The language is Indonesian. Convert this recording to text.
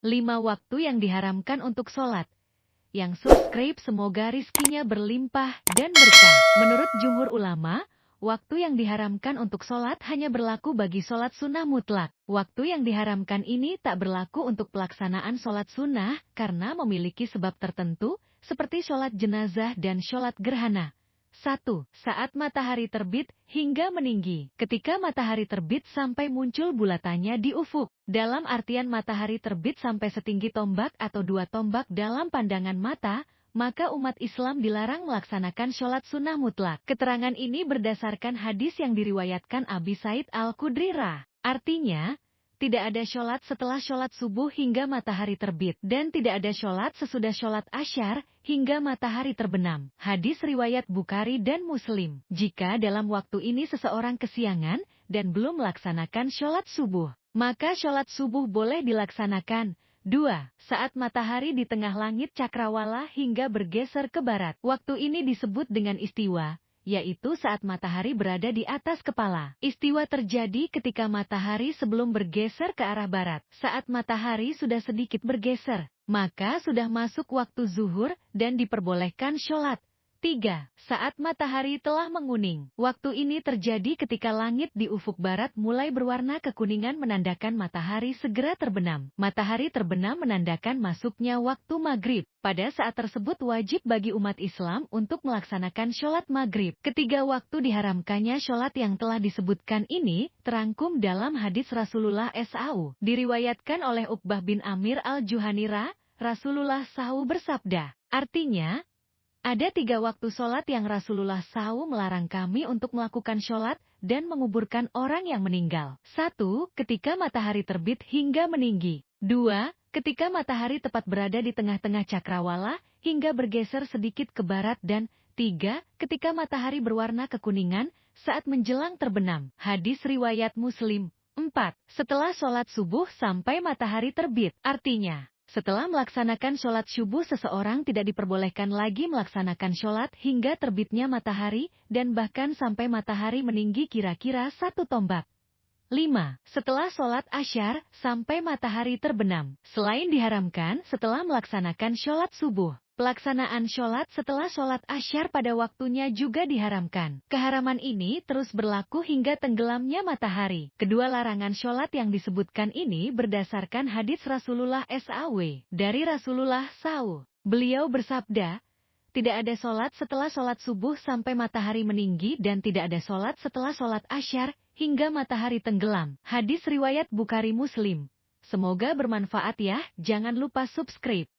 5 waktu yang diharamkan untuk sholat. Yang subscribe semoga rizkinya berlimpah dan berkah. Menurut jumhur ulama, waktu yang diharamkan untuk sholat hanya berlaku bagi sholat sunnah mutlak. Waktu yang diharamkan ini tak berlaku untuk pelaksanaan sholat sunnah karena memiliki sebab tertentu, seperti sholat jenazah dan sholat gerhana. 1. Saat matahari terbit hingga meninggi. Ketika matahari terbit sampai muncul bulatannya di ufuk. Dalam artian matahari terbit sampai setinggi tombak atau 2 tombak dalam pandangan mata, maka umat Islam dilarang melaksanakan sholat sunnah mutlak. Keterangan ini berdasarkan hadis yang diriwayatkan Abi Said Al-Khudri. Artinya, tidak ada sholat setelah sholat subuh hingga matahari terbit, dan tidak ada sholat sesudah sholat asyar hingga matahari terbenam. Hadis riwayat Bukhari dan Muslim. Jika dalam waktu ini seseorang kesiangan dan belum melaksanakan sholat subuh, maka sholat subuh boleh dilaksanakan. 2. Saat matahari di tengah langit cakrawala hingga bergeser ke barat. Waktu ini disebut dengan istiwa, yaitu saat matahari berada di atas kepala. Istiwa terjadi ketika matahari sebelum bergeser ke arah barat. Saat matahari sudah sedikit bergeser, maka sudah masuk waktu zuhur dan diperbolehkan sholat. 3. Saat matahari telah menguning. Waktu ini terjadi ketika langit di ufuk barat mulai berwarna kekuningan menandakan matahari segera terbenam. Matahari terbenam menandakan masuknya waktu maghrib. Pada saat tersebut wajib bagi umat Islam untuk melaksanakan sholat maghrib. Ketiga waktu diharamkannya sholat yang telah disebutkan ini terangkum dalam hadis Rasulullah SAW. Diriwayatkan oleh Uqbah bin Amir Al-Juhanira, Rasulullah SAW bersabda, artinya, ada 3 waktu sholat yang Rasulullah SAW melarang kami untuk melakukan sholat dan menguburkan orang yang meninggal. 1. Ketika matahari terbit hingga meninggi. 2. Ketika matahari tepat berada di tengah-tengah cakrawala hingga bergeser sedikit ke barat. Dan 3. Ketika matahari berwarna kekuningan saat menjelang terbenam. Hadis riwayat Muslim. 4. Setelah sholat subuh sampai matahari terbit. Artinya, setelah melaksanakan sholat subuh seseorang tidak diperbolehkan lagi melaksanakan sholat hingga terbitnya matahari dan bahkan sampai matahari meninggi kira-kira 1 tombak. 5. Setelah sholat asyar sampai matahari terbenam. Selain diharamkan setelah melaksanakan sholat subuh, pelaksanaan sholat setelah sholat asyar pada waktunya juga diharamkan. Keharaman ini terus berlaku hingga tenggelamnya matahari. Kedua larangan sholat yang disebutkan ini berdasarkan hadis Rasulullah SAW. Dari Rasulullah SAW, beliau bersabda, tidak ada sholat setelah sholat subuh sampai matahari meninggi dan tidak ada sholat setelah sholat asyar hingga matahari tenggelam. Hadis riwayat Bukhari Muslim. Semoga bermanfaat ya, jangan lupa subscribe.